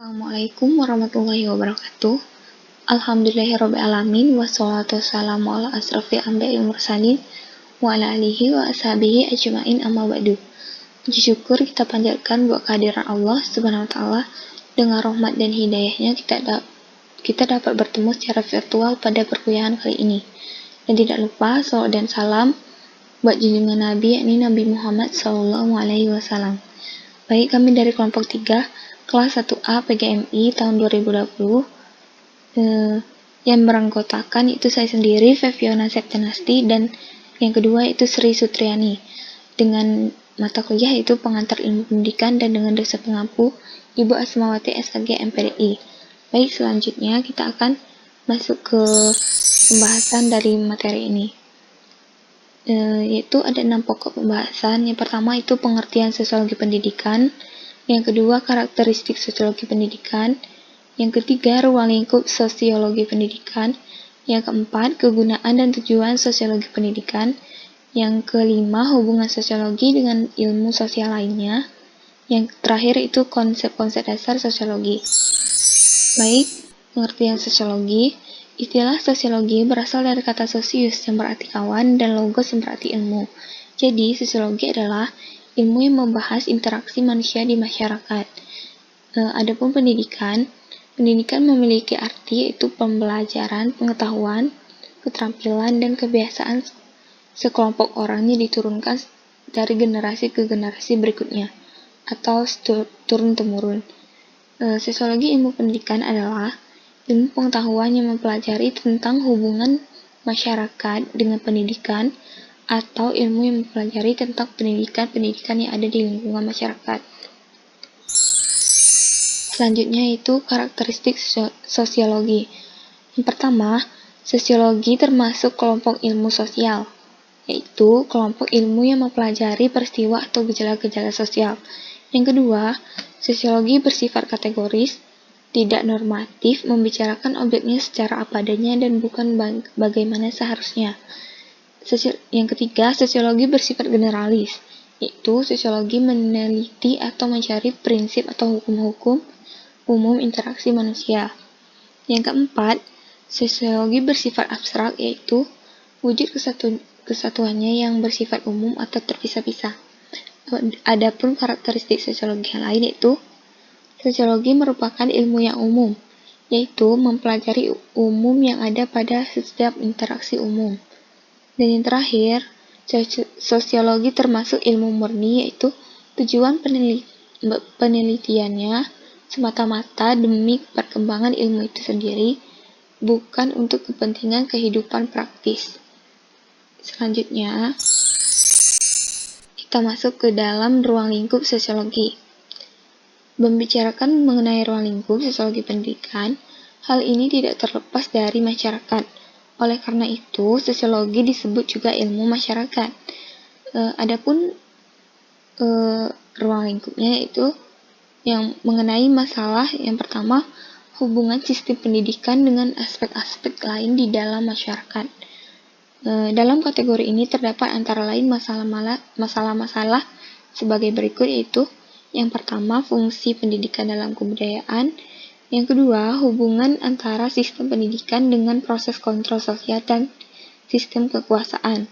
Assalamualaikum warahmatullahi wabarakatuh. Alhamdulillahirrabbilalamin. Wassalatu wassalamu ala asrafil anbiya'i wal mursalin wa ala alihi wa ashabihi ajma'in amma ba'du. Puji syukur kita panjatkan buat kehadiran Allah Subhanahu wa taala. Dengan rahmat dan hidayahnya kita dapat bertemu secara virtual pada perkuliahan kali ini. Dan tidak lupa salawat dan salam buat junjungan Nabi, yakni Nabi Muhammad sallallahu alaihi wasallam. Baik, kami dari kelompok 3 kelas 1A PGMI tahun 2020 yang beranggotakan itu saya sendiri, Feviona Septianasti, dan yang kedua itu Sri Sutriani, dengan mata kuliah itu pengantar ilmu pendidikan, dan dengan dosen pengampu Ibu Asmawati SKG MPDI. Baik, selanjutnya kita akan masuk ke pembahasan dari materi ini, yaitu ada 6 pokok pembahasan. Yang pertama itu pengertian sosiologi pendidikan, yang kedua karakteristik sosiologi pendidikan, yang ketiga ruang lingkup sosiologi pendidikan, yang keempat kegunaan dan tujuan sosiologi pendidikan, yang kelima hubungan sosiologi dengan ilmu sosial lainnya, yang terakhir itu konsep-konsep dasar sosiologi. Baik, pengertian sosiologi. Istilah sosiologi berasal dari kata sosius yang berarti kawan dan logos yang berarti ilmu. Jadi, sosiologi adalah ilmu yang membahas interaksi manusia di masyarakat. Adapun pendidikan memiliki arti yaitu pembelajaran, pengetahuan, keterampilan, dan kebiasaan sekelompok orangnya diturunkan dari generasi ke generasi berikutnya atau turun-temurun. Sosiologi ilmu pendidikan adalah ilmu pengetahuan yang mempelajari tentang hubungan masyarakat dengan pendidikan, atau ilmu yang mempelajari tentang pendidikan yang ada di lingkungan masyarakat. Selanjutnya itu karakteristik sosiologi. Yang pertama, sosiologi termasuk kelompok ilmu sosial, yaitu kelompok ilmu yang mempelajari peristiwa atau gejala-gejala sosial. Yang kedua, sosiologi bersifat kategoris, tidak normatif, membicarakan objeknya secara apa adanya dan bukan bagaimana seharusnya. Yang ketiga, sosiologi bersifat generalis, yaitu sosiologi meneliti atau mencari prinsip atau hukum-hukum umum interaksi manusia. Yang keempat, sosiologi bersifat abstrak, yaitu wujud kesatuannya yang bersifat umum atau terpisah-pisah. Adapun karakteristik sosiologi yang lain yaitu sosiologi merupakan ilmu yang umum, yaitu mempelajari umum yang ada pada setiap interaksi umum. Dan yang terakhir, sosiologi termasuk ilmu murni, yaitu tujuan penelitiannya semata-mata demi perkembangan ilmu itu sendiri, bukan untuk kepentingan kehidupan praktis. Selanjutnya, kita masuk ke dalam ruang lingkup sosiologi. Membicarakan mengenai ruang lingkup sosiologi pendidikan, hal ini tidak terlepas dari masyarakat. Oleh karena itu, sosiologi disebut juga ilmu masyarakat. Adapun ruang lingkupnya yaitu yang mengenai masalah yang pertama, hubungan sistem pendidikan dengan aspek-aspek lain di dalam masyarakat. Dalam kategori ini terdapat antara lain masalah-masalah sebagai berikut, yaitu yang pertama, fungsi pendidikan dalam kebudayaan. Yang kedua, hubungan antara sistem pendidikan dengan proses kontrol sosial dan sistem kekuasaan.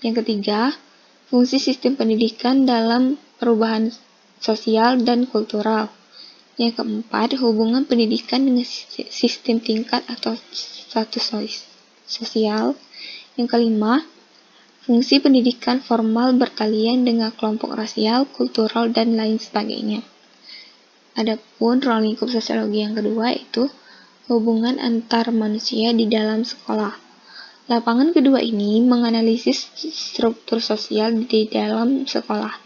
Yang ketiga, fungsi sistem pendidikan dalam perubahan sosial dan kultural. Yang keempat, hubungan pendidikan dengan sistem tingkat atau status sosial. Yang kelima, fungsi pendidikan formal berkalian dengan kelompok rasial, kultural, dan lain sebagainya. Adapun ruang lingkup sosiologi yang kedua yaitu hubungan antar manusia di dalam sekolah. Lapangan kedua ini menganalisis struktur sosial di dalam sekolah.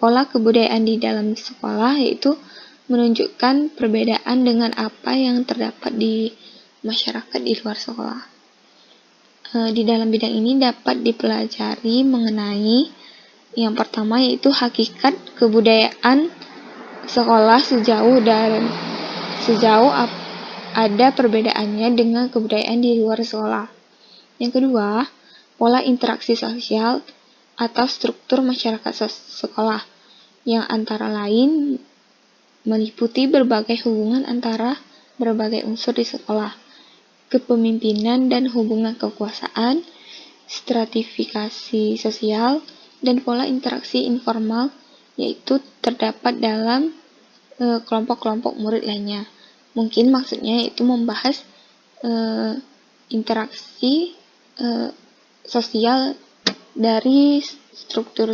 Pola kebudayaan di dalam sekolah yaitu menunjukkan perbedaan dengan apa yang terdapat di masyarakat di luar sekolah. Di dalam bidang ini dapat dipelajari mengenai yang pertama yaitu hakikat kebudayaan sekolah sejauh ada perbedaannya dengan kebudayaan di luar sekolah. Yang kedua, pola interaksi sosial atau struktur masyarakat sekolah, yang antara lain meliputi berbagai hubungan antara berbagai unsur di sekolah, kepemimpinan dan hubungan kekuasaan, stratifikasi sosial, dan pola interaksi informal, yaitu terdapat dalam kelompok-kelompok murid lainnya. Mungkin maksudnya itu membahas interaksi sosial dari struktur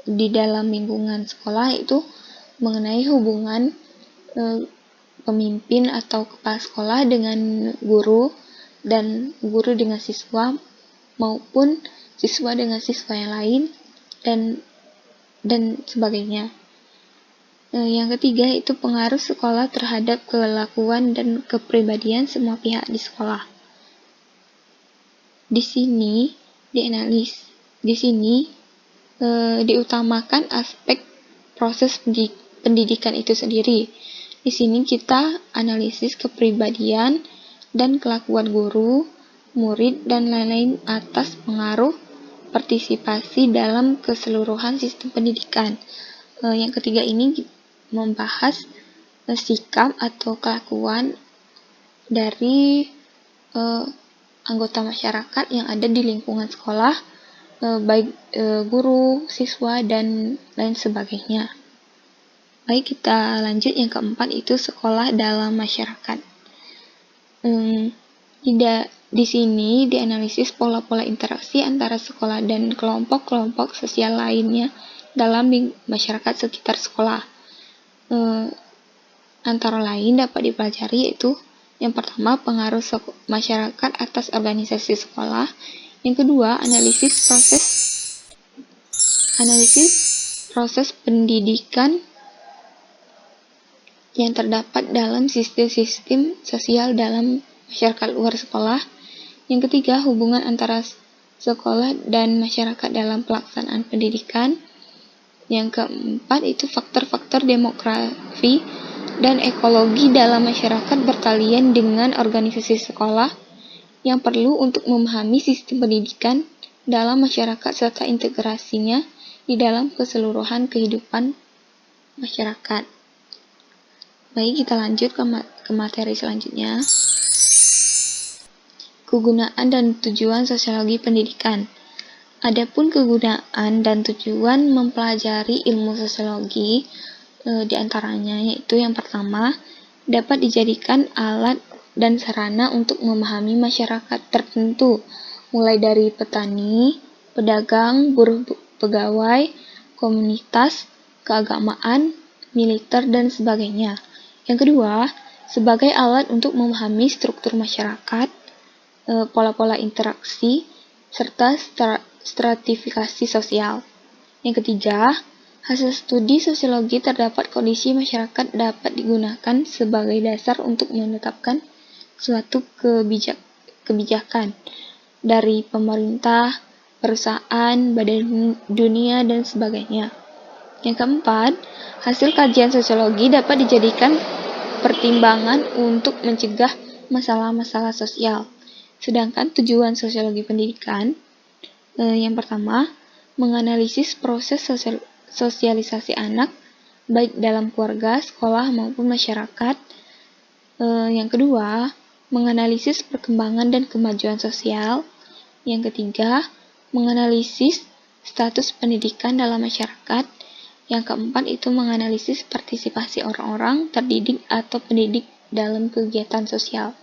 di dalam lingkungan sekolah, itu mengenai hubungan pemimpin atau kepala sekolah dengan guru, dan guru dengan siswa, maupun siswa dengan siswa yang lain, dan sebagainya. Yang ketiga itu pengaruh sekolah terhadap kelakuan dan kepribadian semua pihak di sekolah. Di sini diutamakan aspek proses pendidikan itu sendiri. Di sini kita analisis kepribadian dan kelakuan guru, murid, dan lain-lain atas pengaruh partisipasi dalam keseluruhan sistem pendidikan. Yang ketiga ini membahas sikap atau kelakuan dari anggota masyarakat yang ada di lingkungan sekolah, baik guru, siswa, dan lain sebagainya. Baik, kita lanjut yang keempat, itu sekolah dalam masyarakat. Di sini dianalisis pola-pola interaksi antara sekolah dan kelompok-kelompok sosial lainnya dalam masyarakat sekitar sekolah. Antara lain dapat dipelajari yaitu yang pertama, pengaruh masyarakat atas organisasi sekolah. Yang kedua, analisis proses pendidikan yang terdapat dalam sistem-sistem sosial dalam masyarakat luar sekolah. Yang ketiga, hubungan antara sekolah dan masyarakat dalam pelaksanaan pendidikan. Yang keempat, itu faktor-faktor demografi dan ekologi dalam masyarakat berkalian dengan organisasi sekolah yang perlu untuk memahami sistem pendidikan dalam masyarakat serta integrasinya di dalam keseluruhan kehidupan masyarakat. Baik, kita lanjut ke materi selanjutnya. Kegunaan dan tujuan sosiologi pendidikan. Adapun kegunaan dan tujuan mempelajari ilmu sosiologi diantaranya yaitu yang pertama, dapat dijadikan alat dan sarana untuk memahami masyarakat tertentu, mulai dari petani, pedagang, buruh pegawai, komunitas, keagamaan, militer, dan sebagainya. Yang kedua, sebagai alat untuk memahami struktur masyarakat, pola-pola interaksi, serta stratifikasi sosial. Yang ketiga, hasil studi sosiologi terdapat kondisi masyarakat dapat digunakan sebagai dasar untuk menetapkan suatu kebijakan dari pemerintah, perusahaan, badan dunia, dan sebagainya. Yang keempat, hasil kajian sosiologi dapat dijadikan pertimbangan untuk mencegah masalah-masalah sosial. Sedangkan tujuan sosiologi pendidikan, yang pertama, menganalisis proses sosialisasi anak, baik dalam keluarga, sekolah, maupun masyarakat. Yang kedua, menganalisis perkembangan dan kemajuan sosial. Yang ketiga, menganalisis status pendidikan dalam masyarakat. Yang keempat, itu menganalisis partisipasi orang-orang terdidik atau pendidik dalam kegiatan sosial.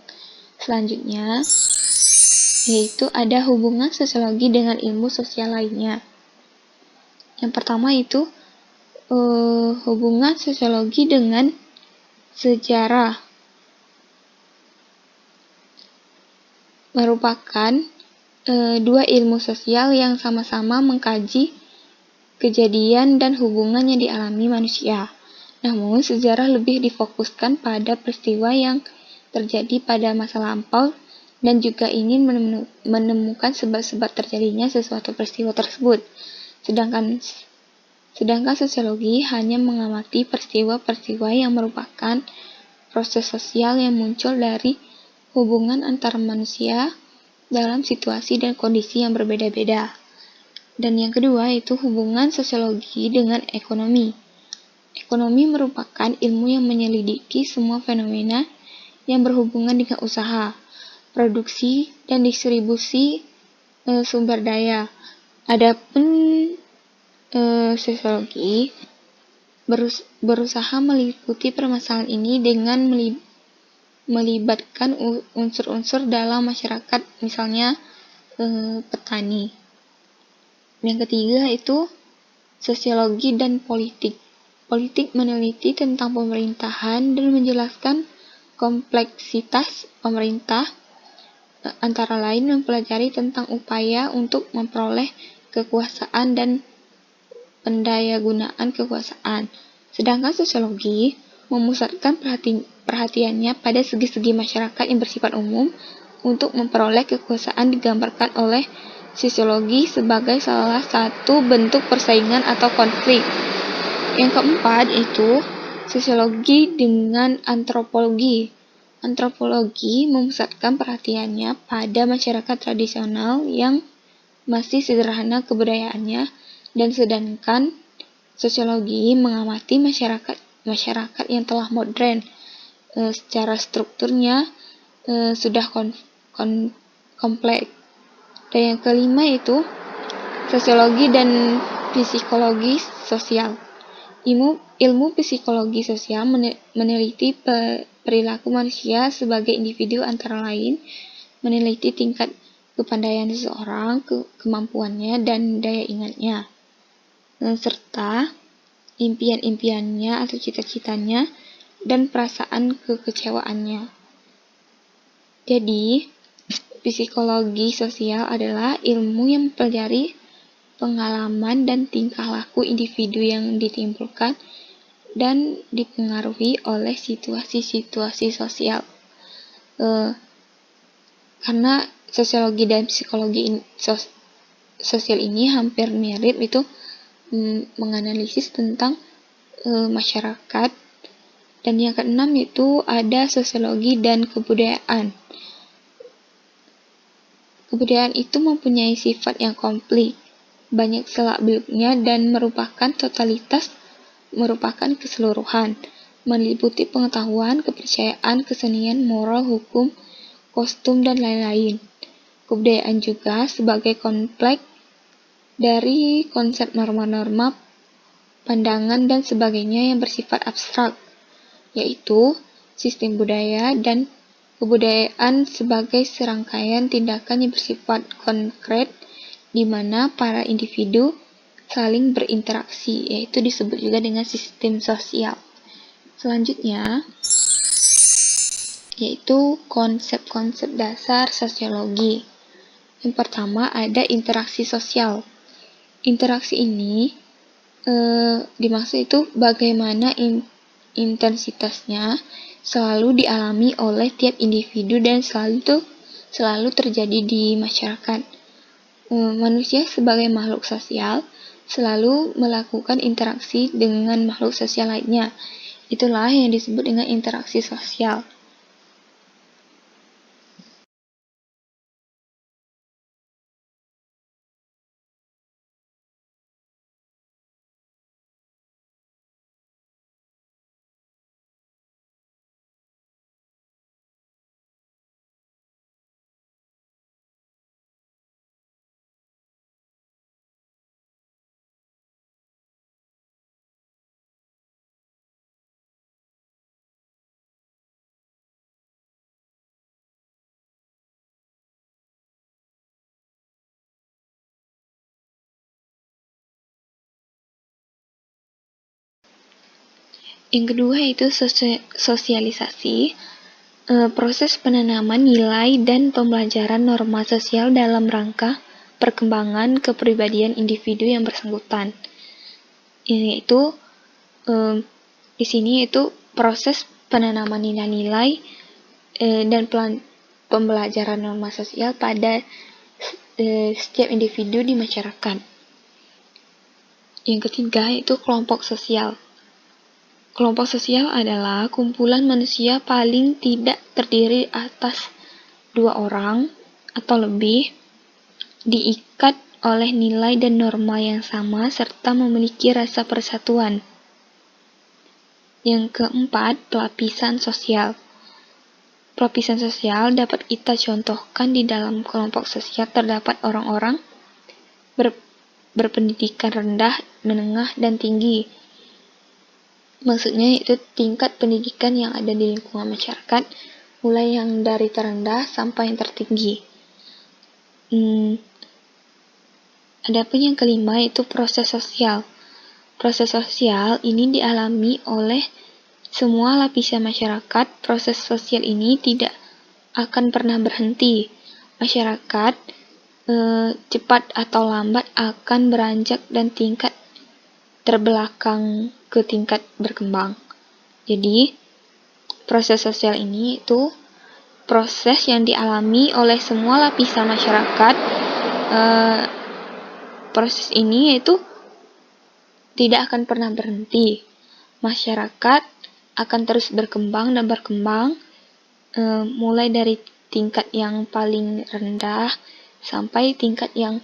Selanjutnya, yaitu ada hubungan sosiologi dengan ilmu sosial lainnya. Yang pertama itu hubungan sosiologi dengan sejarah, merupakan dua ilmu sosial yang sama-sama mengkaji kejadian dan hubungan yang dialami manusia. Namun, sejarah lebih difokuskan pada peristiwa yang terjadi pada masa lampau dan juga ingin menemukan sebab-sebab terjadinya sesuatu peristiwa tersebut. Sedangkan sosiologi hanya mengamati peristiwa-peristiwa yang merupakan proses sosial yang muncul dari hubungan antar manusia dalam situasi dan kondisi yang berbeda-beda. Dan yang kedua itu hubungan sosiologi dengan ekonomi. Ekonomi merupakan ilmu yang menyelidiki semua fenomena yang berhubungan dengan usaha, produksi, dan distribusi sumber daya. Adapun sosiologi berusaha meliputi permasalahan ini dengan melibatkan unsur-unsur dalam masyarakat, misalnya petani. Yang ketiga itu sosiologi dan politik. Politik meneliti tentang pemerintahan dan menjelaskan kompleksitas pemerintah, antara lain mempelajari tentang upaya untuk memperoleh kekuasaan dan pendayagunaan kekuasaan. Sedangkan sosiologi memusatkan perhatiannya pada segi-segi masyarakat yang bersifat umum. Untuk memperoleh kekuasaan digambarkan oleh sosiologi sebagai salah satu bentuk persaingan atau konflik. Yang keempat itu sosiologi dengan antropologi. Antropologi memusatkan perhatiannya pada masyarakat tradisional yang masih sederhana kebudayaannya, dan sedangkan sosiologi mengamati masyarakat yang telah modern, secara strukturnya sudah kompleks. Dan yang kelima itu sosiologi dan psikologi sosial. Ilmu psikologi sosial meneliti perilaku manusia sebagai individu, antara lain meneliti tingkat kepandaian seseorang, kemampuannya, dan daya ingatnya, serta impian-impiannya atau cita-citanya dan perasaan kekecewaannya. Jadi, psikologi sosial adalah ilmu yang mempelajari pengalaman dan tingkah laku individu yang ditimbulkan dan dipengaruhi oleh situasi-situasi sosial. Karena sosiologi dan psikologi sosial ini hampir mirip, itu menganalisis tentang masyarakat. Dan yang keenam itu ada sosiologi dan kebudayaan. Kebudayaan itu mempunyai sifat yang kompleks, banyak selak-beluknya, dan merupakan keseluruhan, meliputi pengetahuan, kepercayaan, kesenian, moral, hukum, kostum, dan lain-lain. Kebudayaan juga sebagai kompleks dari konsep norma-norma, pandangan, dan sebagainya yang bersifat abstrak, yaitu sistem budaya, dan kebudayaan sebagai serangkaian tindakan yang bersifat konkret di mana para individu saling berinteraksi, yaitu disebut juga dengan sistem sosial. Selanjutnya, yaitu konsep-konsep dasar sosiologi. Yang pertama ada interaksi sosial. Interaksi ini dimaksud itu bagaimana intensitasnya selalu dialami oleh tiap individu dan selalu terjadi di masyarakat. Manusia sebagai makhluk sosial selalu melakukan interaksi dengan makhluk sosial lainnya. Itulah yang disebut dengan interaksi sosial. Yang kedua itu sosialisasi, proses penanaman nilai dan pembelajaran norma sosial dalam rangka perkembangan kepribadian individu yang bersangkutan. Ini itu di sini itu proses penanaman nilai-nilai dan pembelajaran norma sosial pada setiap individu di masyarakat. Yang ketiga itu kelompok sosial. Kelompok sosial adalah kumpulan manusia paling tidak terdiri atas 2 orang atau lebih, diikat oleh nilai dan norma yang sama serta memiliki rasa persatuan. Yang keempat, pelapisan sosial. Pelapisan sosial dapat kita contohkan di dalam kelompok sosial terdapat orang-orang berpendidikan rendah, menengah, dan tinggi. Maksudnya itu tingkat pendidikan yang ada di lingkungan masyarakat, mulai yang dari terendah sampai yang tertinggi. Adapun yang kelima itu proses sosial. Proses sosial ini dialami oleh semua lapisan masyarakat. Proses sosial ini tidak akan pernah berhenti. Masyarakat cepat atau lambat akan beranjak dan tingkat terbelakang ke tingkat berkembang. Jadi, proses sosial ini itu proses yang dialami oleh semua lapisan masyarakat. Proses ini yaitu tidak akan pernah berhenti. Masyarakat akan terus berkembang dan berkembang, mulai dari tingkat yang paling rendah sampai tingkat yang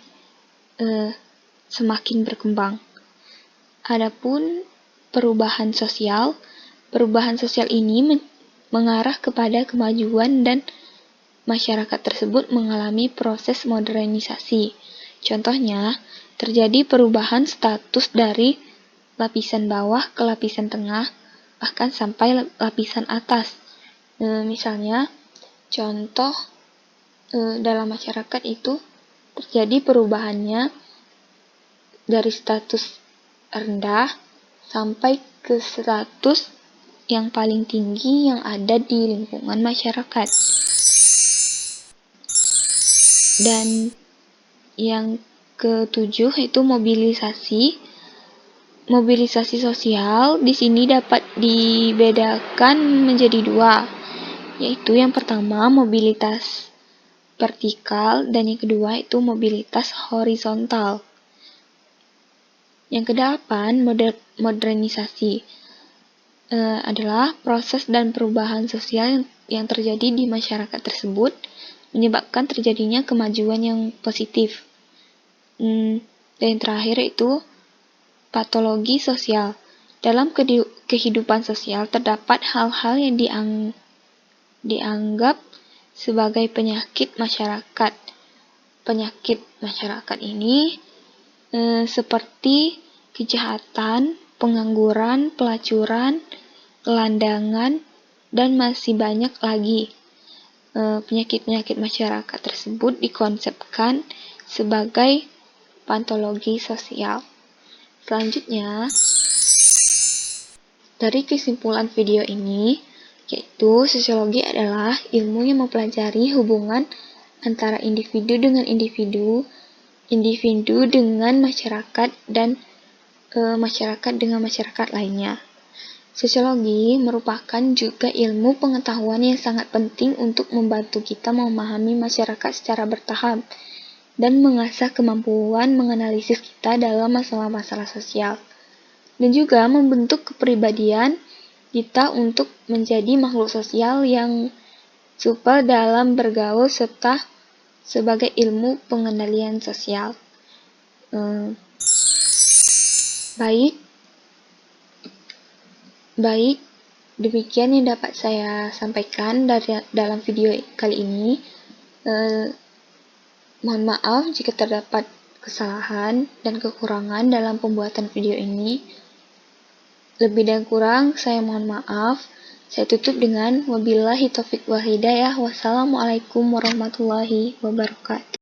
semakin berkembang. Adapun perubahan sosial ini mengarah kepada kemajuan dan masyarakat tersebut mengalami proses modernisasi. Contohnya, terjadi perubahan status dari lapisan bawah ke lapisan tengah, bahkan sampai lapisan atas. Misalnya, contoh dalam masyarakat itu terjadi perubahannya dari status rendah sampai ke status yang paling tinggi yang ada di lingkungan masyarakat. Dan yang ketujuh itu mobilisasi. Mobilisasi sosial di sini dapat dibedakan menjadi dua, yaitu yang pertama mobilitas vertikal dan yang kedua itu mobilitas horizontal. Yang kedelapan, modernisasi adalah proses dan perubahan sosial yang terjadi di masyarakat tersebut menyebabkan terjadinya kemajuan yang positif. Dan yang terakhir itu patologi sosial. Dalam kehidupan sosial terdapat hal-hal yang dianggap sebagai penyakit masyarakat. Penyakit masyarakat ini seperti kejahatan, pengangguran, pelacuran, gelandangan, dan masih banyak lagi. Penyakit-penyakit masyarakat tersebut dikonsepkan sebagai patologi sosial. Selanjutnya, dari kesimpulan video ini, yaitu sosiologi adalah ilmu yang mempelajari hubungan antara individu dengan individu dengan masyarakat, dan masyarakat dengan masyarakat lainnya. Sosiologi merupakan juga ilmu pengetahuan yang sangat penting untuk membantu kita memahami masyarakat secara bertahap dan mengasah kemampuan menganalisis kita dalam masalah-masalah sosial, dan juga membentuk kepribadian kita untuk menjadi makhluk sosial yang supel dalam bergaul serta sebagai ilmu pengendalian sosial. Baik, demikian yang dapat saya sampaikan dalam video kali ini. Mohon maaf jika terdapat kesalahan dan kekurangan dalam pembuatan video ini. Lebih dan kurang saya mohon maaf. Saya tutup dengan wabillahi taufiq wal hidayah. Wassalamualaikum warahmatullahi wabarakatuh.